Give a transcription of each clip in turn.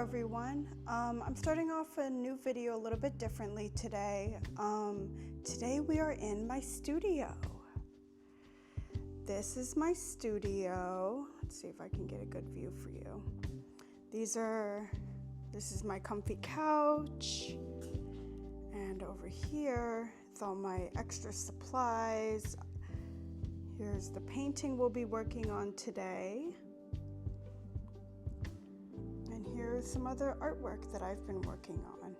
everyone. I'm starting off a new video a little bit differently today. Today we are in my studio. This is my studio. Let's see if I can get a good view for you. This is my comfy couch. And over here, it's all my extra supplies. Here's the painting we'll be working on today. And here's some other artwork that I've been working on.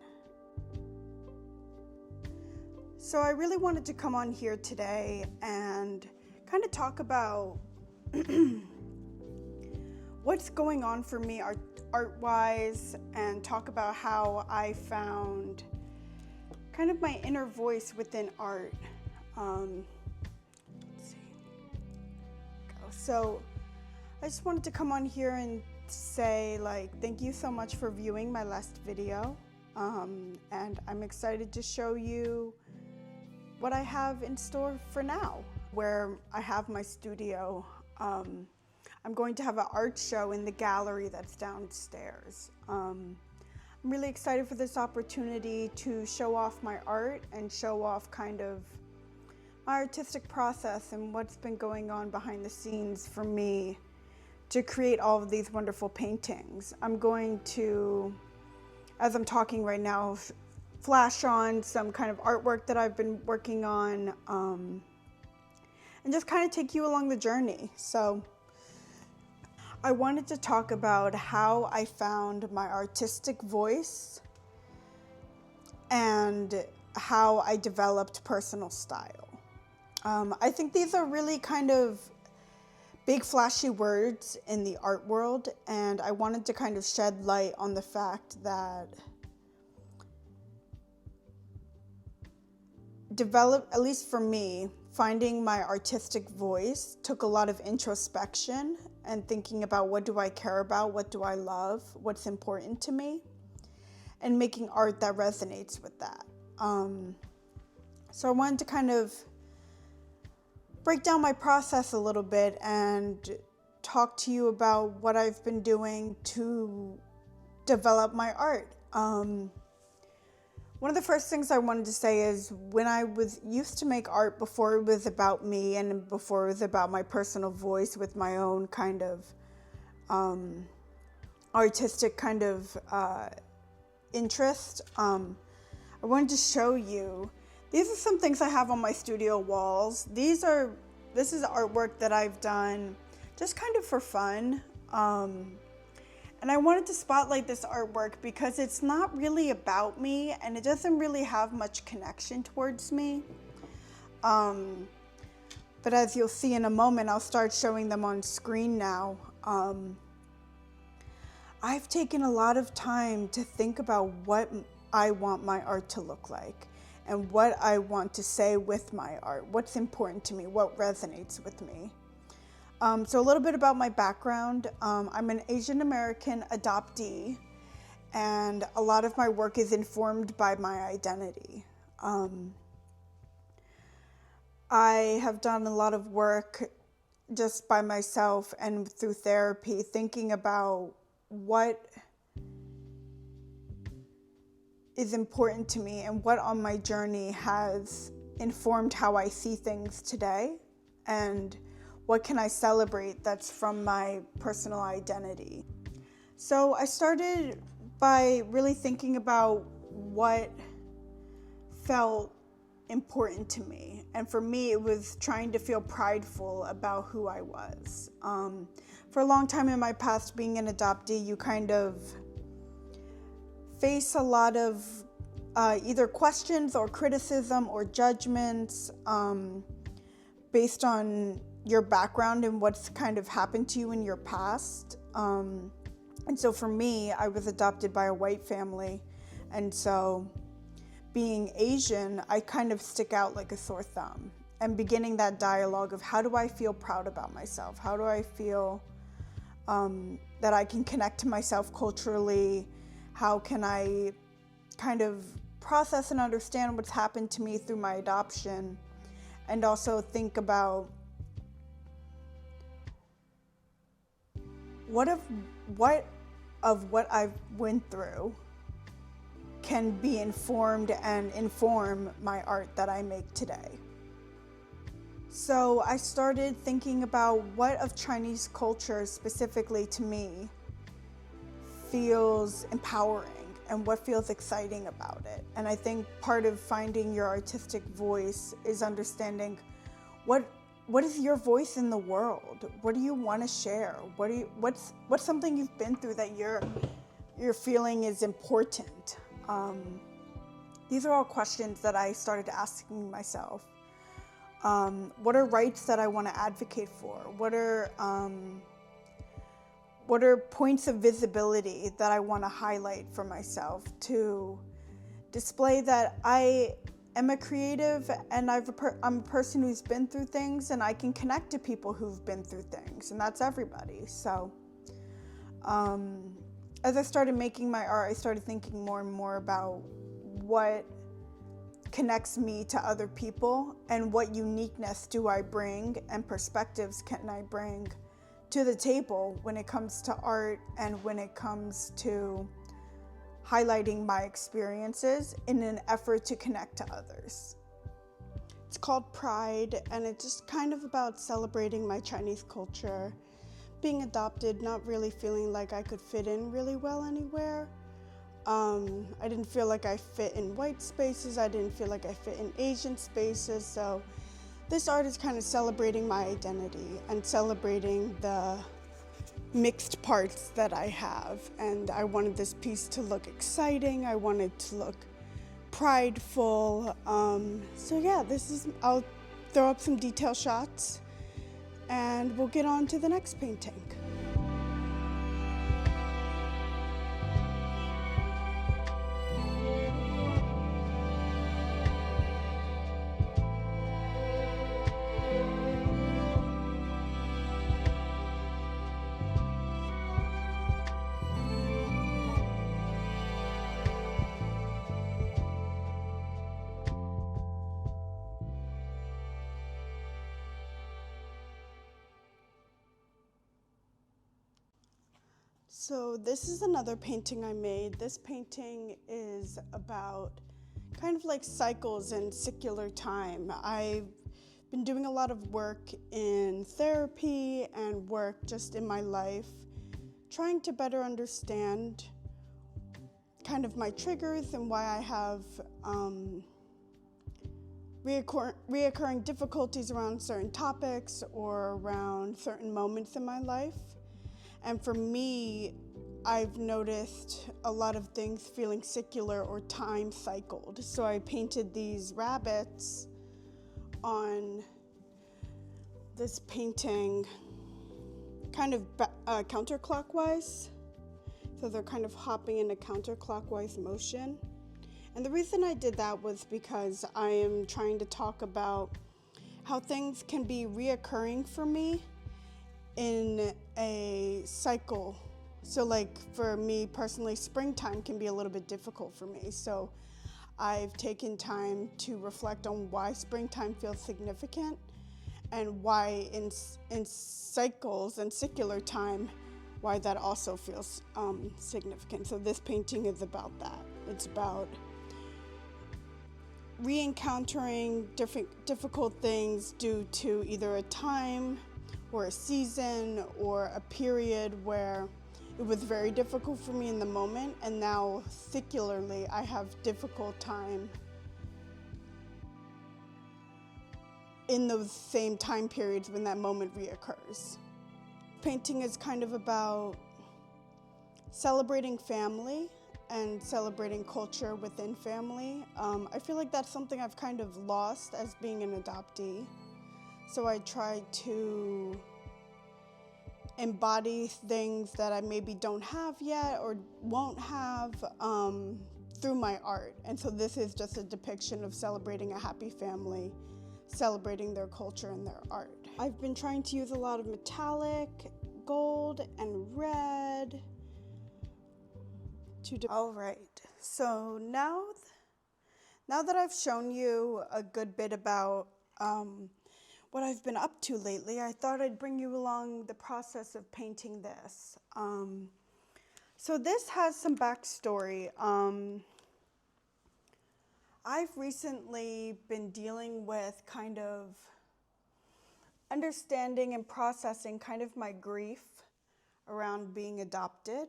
So I really wanted to come on here today and kind of talk about what's going on for me art-wise, and talk about how I found kind of my inner voice within art. Let's see. So I just wanted to come on here and say, thank you so much for viewing my last video, and I'm excited to show you what I have in store for now, where I have my studio. I'm going to have an art show in the gallery that's downstairs. I'm really excited for this opportunity to show off my art and show off kind of my artistic process and what's been going on behind the scenes for me to create all of these wonderful paintings. I'm going to, as I'm talking right now, flash on some kind of artwork that I've been working on, and just kind of take you along the journey. So I wanted to talk about how I found my artistic voice and how I developed personal style. I think these are really kind of big flashy words in the art world, and I wanted to kind of shed light on the fact that at least for me, finding my artistic voice took a lot of introspection and thinking about what do I care about, what do I love, what's important to me, and making art that resonates with that. So I wanted to kind of break down my process a little bit and talk to you about what I've been doing to develop my art. One of the first things I wanted to say is when I used to make art before it was about me and before it was about my personal voice with my own kind of artistic kind of interest, I wanted to show you. These are some things I have on my studio walls. This is artwork that I've done just kind of for fun. And I wanted to spotlight this artwork because it's not really about me and it doesn't really have much connection towards me. But as you'll see in a moment, I'll start showing them on screen now. I've taken a lot of time to think about what I want my art to look like and what I want to say with my art, what's important to me, what resonates with me. So a little bit about my background. I'm an Asian American adoptee, and a lot of my work is informed by my identity. I have done a lot of work just by myself and through therapy, thinking about what is important to me and what on my journey has informed how I see things today, and what can I celebrate that's from my personal identity. So I started by really thinking about what felt important to me. And for me, it was trying to feel prideful about who I was. For a long time in my past, being an adoptee, you kind of face a lot of either questions or criticism or judgments based on your background and what's kind of happened to you in your past. And so for me, I was adopted by a white family. And so being Asian, I kind of stick out like a sore thumb. And beginning that dialogue of how do I feel proud about myself? How do I feel that I can connect to myself culturally? How can I kind of process and understand what's happened to me through my adoption? And also think about what of what I've went through can be informed and inform my art that I make today. So I started thinking about what of Chinese culture specifically to me feels empowering and what feels exciting about it. And I think part of finding your artistic voice is understanding what is your voice in the world? What do you want to share? What's something you've been through that you're feeling is important? These are all questions that I started asking myself. What are rights that I want to advocate for? What are points of visibility that I want to highlight for myself to display that I am a creative and I'm a person who's been through things, and I can connect to people who've been through things, and that's everybody. So as I started making my art, I started thinking more and more about what connects me to other people and what uniqueness do I bring and perspectives can I bring to the table when it comes to art and when it comes to highlighting my experiences in an effort to connect to others. It's called Pride, and it's just kind of about celebrating my Chinese culture, being adopted, not really feeling like I could fit in really well anywhere. I didn't feel like I fit in white spaces. I didn't feel like I fit in Asian spaces. So this art is kind of celebrating my identity and celebrating the mixed parts that I have. And I wanted this piece to look exciting. I wanted to look prideful. So yeah, I'll throw up some detail shots and we'll get on to the next painting. So this is another painting I made. This painting is about kind of like cycles and secular time. I've been doing a lot of work in therapy and work just in my life, trying to better understand kind of my triggers and why I have reoccurring difficulties around certain topics or around certain moments in my life. And for me, I've noticed a lot of things feeling secular or time cycled. So I painted these rabbits on this painting kind of counterclockwise. So they're kind of hopping in a counterclockwise motion. And the reason I did that was because I am trying to talk about how things can be reoccurring for me in a cycle. So like for me personally, springtime can be a little bit difficult for me. So I've taken time to reflect on why springtime feels significant and why in cycles and secular time, why that also feels significant. So this painting is about that. It's about re-encountering difficult things due to either a time or a season or a period where it was very difficult for me in the moment, and now secularly I have difficult time in those same time periods when that moment reoccurs. Painting is kind of about celebrating family and celebrating culture within family. I feel like that's something I've kind of lost as being an adoptee. So I try to embody things that I maybe don't have yet or won't have through my art. And so this is just a depiction of celebrating a happy family, celebrating their culture and their art. I've been trying to use a lot of metallic, gold, and red. All right, so now that I've shown you a good bit about what I've been up to lately, I thought I'd bring you along the process of painting this. So this has some backstory. I've recently been dealing with kind of understanding and processing kind of my grief around being adopted.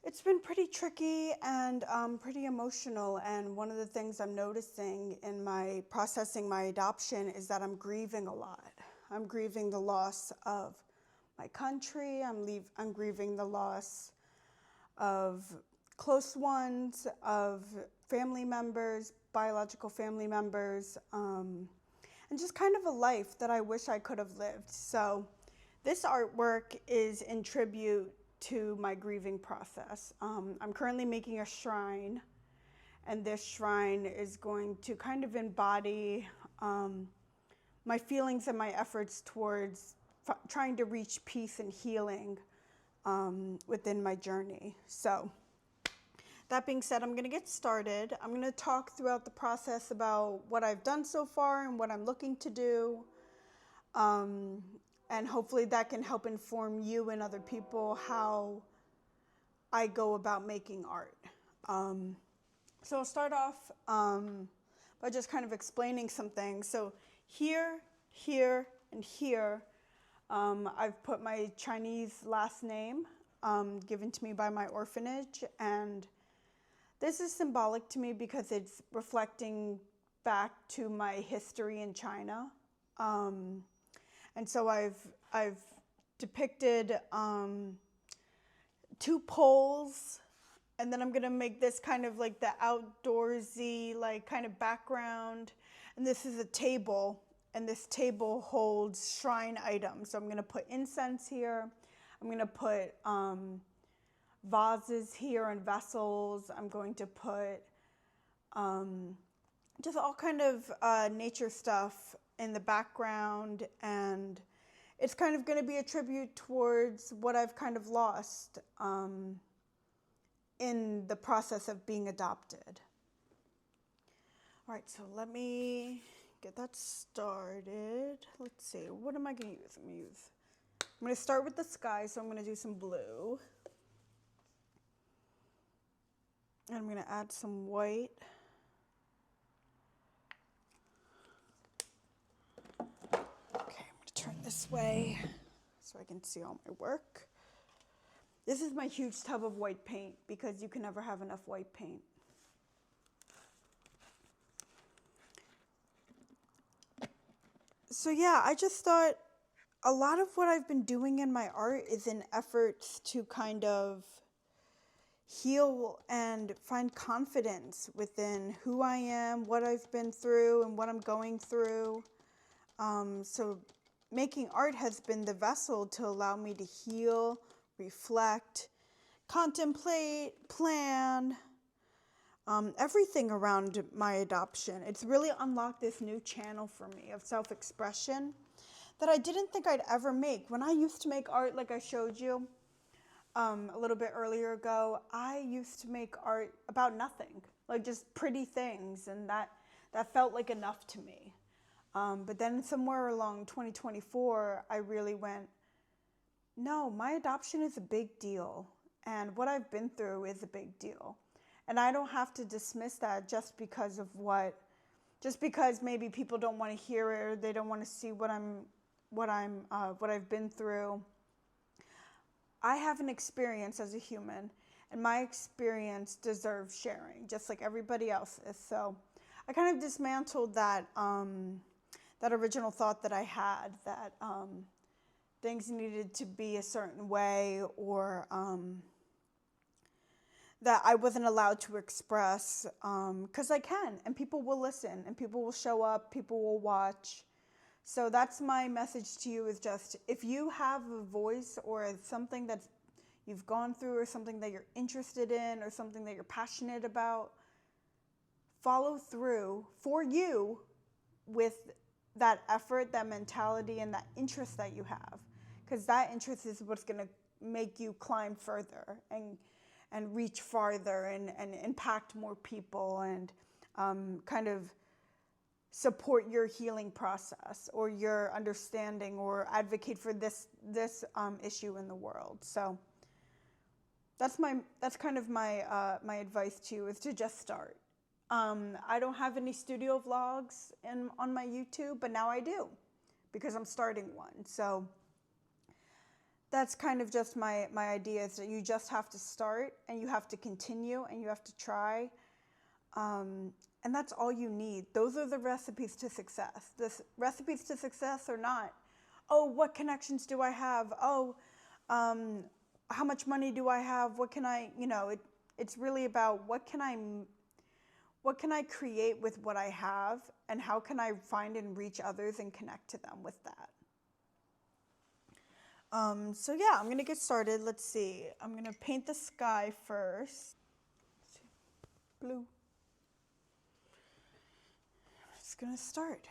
It's been pretty tricky and pretty emotional, and one of the things I'm noticing in my processing my adoption is that I'm grieving a lot. I'm grieving the loss of my country. I'm grieving the loss of close ones, of family members, biological family members, and just kind of a life that I wish I could have lived. So this artwork is in tribute to my grieving process. I'm currently making a shrine, and this shrine is going to kind of embody my feelings and my efforts towards trying to reach peace and healing within my journey. So that being said, I'm going to get started. I'm going to talk throughout the process about what I've done so far and what I'm looking to do. And hopefully that can help inform you and other people how I go about making art. So I'll start off by just kind of explaining some things. So here, and here, I've put my Chinese last name given to me by my orphanage, and this is symbolic to me because it's reflecting back to my history in China. And so I've depicted 2 poles, and then I'm gonna make this kind of like the outdoorsy like kind of background. And this is a table, and this table holds shrine items. So I'm gonna put incense here. I'm gonna put vases here and vessels. I'm going to put just all kind of nature stuff in the background, and it's kind of going to be a tribute towards what I've kind of lost in the process of being adopted. All right, so let me get that started. Let's see, what am I going to use? I'm going to start with the sky, so I'm going to do some blue. And I'm going to add some white. Okay, I'm going to turn this way so I can see all my work. This is my huge tub of white paint because you can never have enough white paint. So yeah, I just thought a lot of what I've been doing in my art is in efforts to kind of heal and find confidence within who I am, what I've been through, and what I'm going through. So making art has been the vessel to allow me to heal, reflect, contemplate, plan, everything around my adoption. It's really unlocked this new channel for me of self-expression that I didn't think I'd ever make. When I used to make art, like I showed you a little bit earlier ago, I used to make art about nothing, like just pretty things, and that felt like enough to me. But then somewhere along 2024, I really went, no, my adoption is a big deal, and what I've been through is a big deal. And I don't have to dismiss that just because maybe people don't want to hear it, or they don't want to see what I've been through. I have an experience as a human, and my experience deserves sharing, just like everybody else's. So I kind of dismantled that original thought that I had, that things needed to be a certain way, or that I wasn't allowed to express, because I can, and people will listen, and people will show up, people will watch. So that's my message to you, is just, if you have a voice or something that you've gone through, or something that you're interested in, or something that you're passionate about, follow through for you with that effort, that mentality, and that interest that you have. Because that interest is what's going to make you climb further and reach farther and impact more people, and kind of support your healing process or your understanding or advocate for this issue in the world. So that's kind of my my advice to you, is to just start. I don't have any studio vlogs on my YouTube, but now I do, because I'm starting one. So that's kind of just my idea, is that you just have to start, and you have to continue, and you have to try. And that's all you need. Those are the recipes to success. The recipes to success are not, oh, what connections do I have? Oh, how much money do I have? What can I, it's really about what can I create with what I have, and how can I find and reach others and connect to them with that. So yeah, I'm gonna get started. Let's see. I'm gonna paint the sky first. Blue. Just gonna start.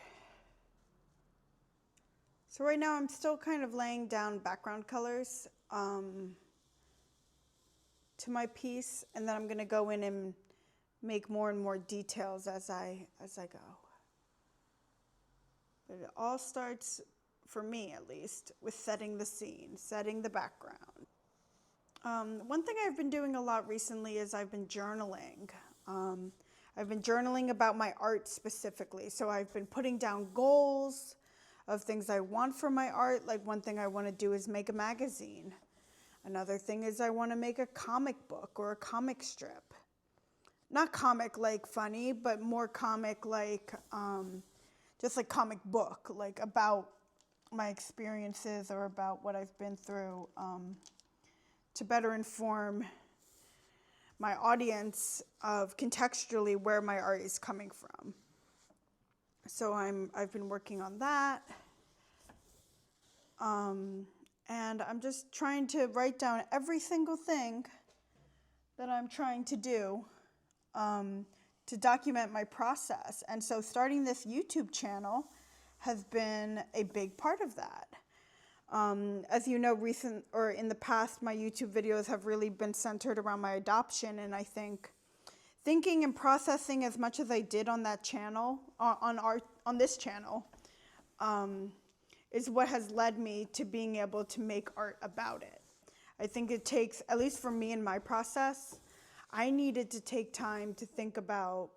So right now I'm still kind of laying down background colors to my piece, and then I'm gonna go in and make more and more details as I go. But it all starts, for me at least, with setting the scene, setting the background. One thing I've been doing a lot recently is I've been journaling. I've been journaling about my art specifically. So I've been putting down goals of things I want for my art. Like, one thing I want to do is make a magazine. Another thing is I want to make a comic book or a comic strip. Not comic like funny, but more comic like, just like comic book, like about my experiences or about what I've been through, to better inform my audience of contextually where my art is coming from. So I've been working on that. And I'm just trying to write down every single thing that I'm trying to do, to document my process. And so starting this YouTube channel has been a big part of that. As you know, in the past, my YouTube videos have really been centered around my adoption, and I think thinking and processing as much as I did on that channel, on this channel, is what has led me to being able to make art about it. I think it takes, at least for me in my process, I needed to take time to think about,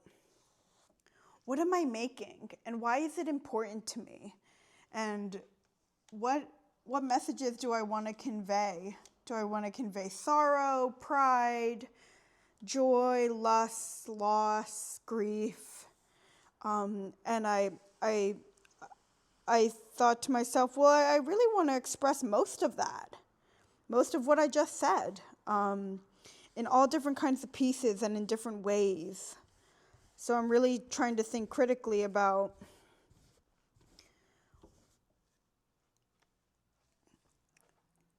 what am I making, and why is it important to me, and what messages do I want to convey? Do I want to convey sorrow, pride, joy, lust, loss, grief? And I thought to myself, well, I really want to express most of that, most of what I just said, in all different kinds of pieces and in different ways. So I'm really trying to think critically about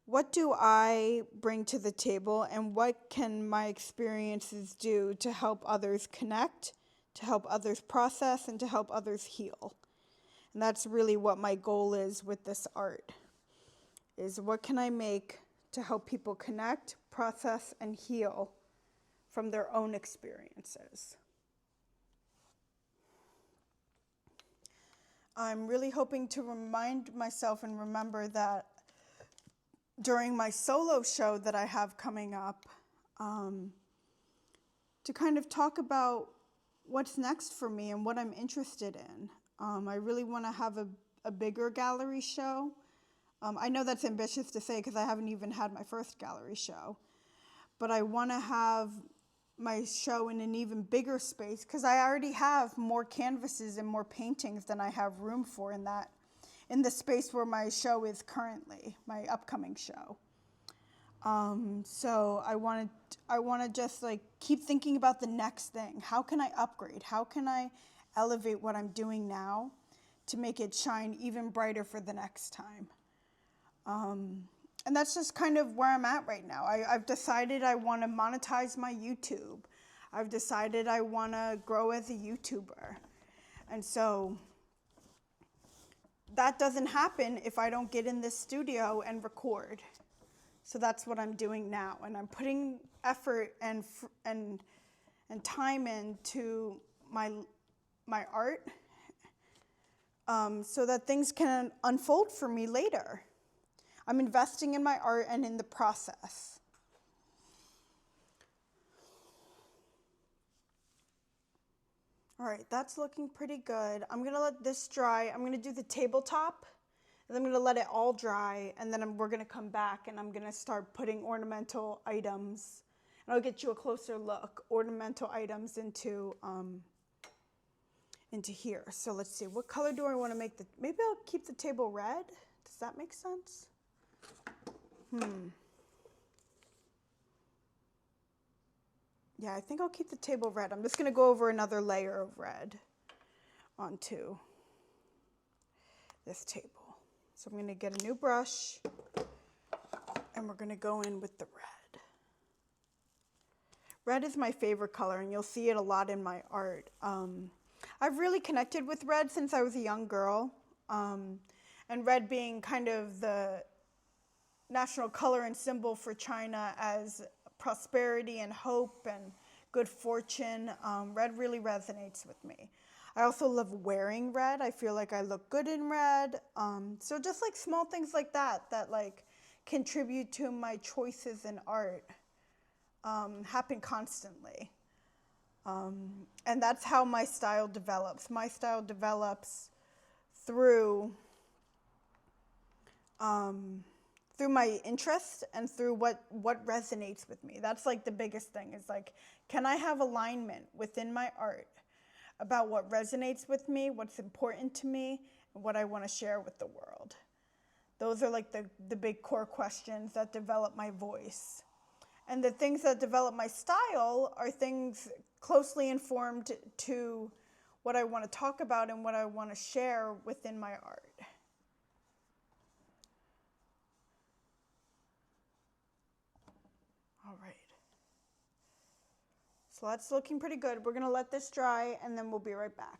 what do I bring to the table, and what can my experiences do to help others connect, to help others process, and to help others heal. And that's really what my goal is with this art, is what can I make to help people connect, process, and heal from their own experiences. I'm really hoping to remind myself and remember that during my solo show that I have coming up, to kind of talk about what's next for me and what I'm interested in. I really want to have a bigger gallery show. I know that's ambitious to say because I haven't even had my first gallery show, but I want to have my show in an even bigger space because I already have more canvases and more paintings than I have room for in the space where my show is currently, my upcoming show. So I want to just like keep thinking about the next thing. How can I upgrade? How can I elevate what I'm doing now to make it shine even brighter for the next time? And that's just kind of where I'm at right now. I've decided I want to monetize my YouTube. I've decided I want to grow as a YouTuber. And so that doesn't happen if I don't get in this studio and record. So that's what I'm doing now. And I'm putting effort and time into my art so that things can unfold for me later. I'm investing in my art and in the process. All right, that's looking pretty good. I'm gonna let this dry. I'm gonna do the tabletop, and I'm gonna let it all dry, and then we're gonna come back and I'm gonna start putting ornamental items, and I'll get you a closer look, ornamental items into here. So let's see, what color do I wanna make maybe I'll keep the table red. Does that make sense? Yeah, I think I'll keep the table red. I'm just gonna go over another layer of red onto this table. So I'm gonna get a new brush and we're gonna go in with the red. Red is my favorite color and you'll see it a lot in my art. I've really connected with red since I was a young girl. And red being kind of the national color and symbol for China as prosperity and hope and good fortune. Red really resonates with me. I also love wearing red. I feel like I look good in red. So just like small things like that like contribute to my choices in art happen constantly. And that's how my style develops. My style develops through my interest and through what resonates with me. That's like the biggest thing is like, can I have alignment within my art about what resonates with me, what's important to me, and what I want to share with the world? Those are like the big core questions that develop my voice. And the things that develop my style are things closely informed to what I want to talk about and what I want to share within my art. All right. So that's looking pretty good. We're gonna let this dry and then we'll be right back.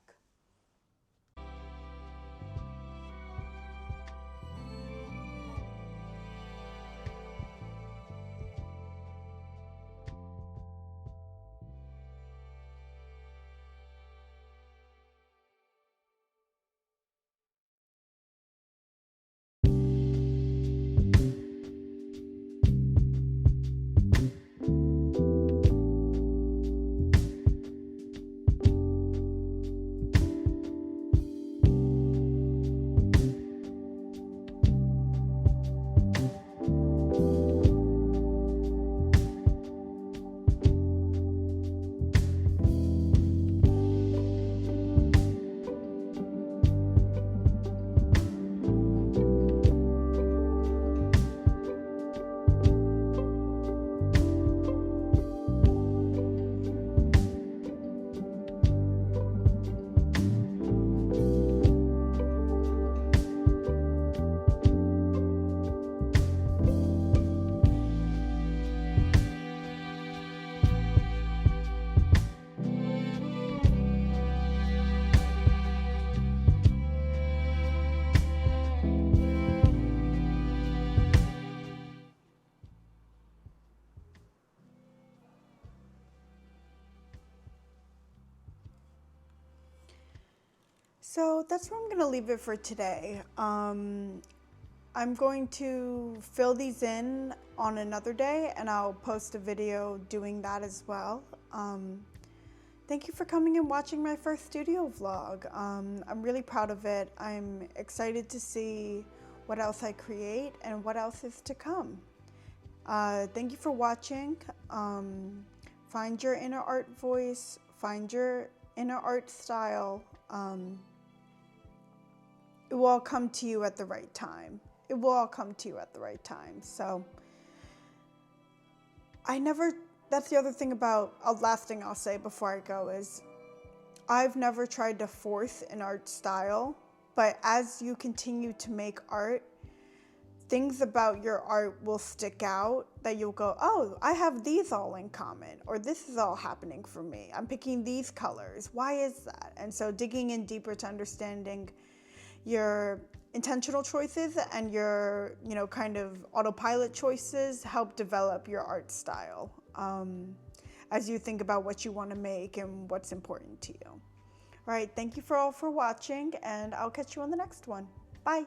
So that's where I'm gonna leave it for today. I'm going to fill these in on another day and I'll post a video doing that as well. Thank you for coming and watching my first studio vlog. I'm really proud of it. I'm excited to see what else I create and what else is to come. Thank you for watching. Find your inner art voice, find your inner art style. It will all come to you at the right time. It will all come to you at the right time. So that's the other thing about, last thing I'll say before I go is, I've never tried to force an art style, but as you continue to make art, things about your art will stick out that you'll go, oh, I have these all in common, or this is all happening for me. I'm picking these colors. Why is that? And so digging in deeper to understanding your intentional choices and your, kind of autopilot choices help develop your art style as you think about what you want to make and what's important to you. All right, thank you for all for watching, and I'll catch you on the next one. Bye.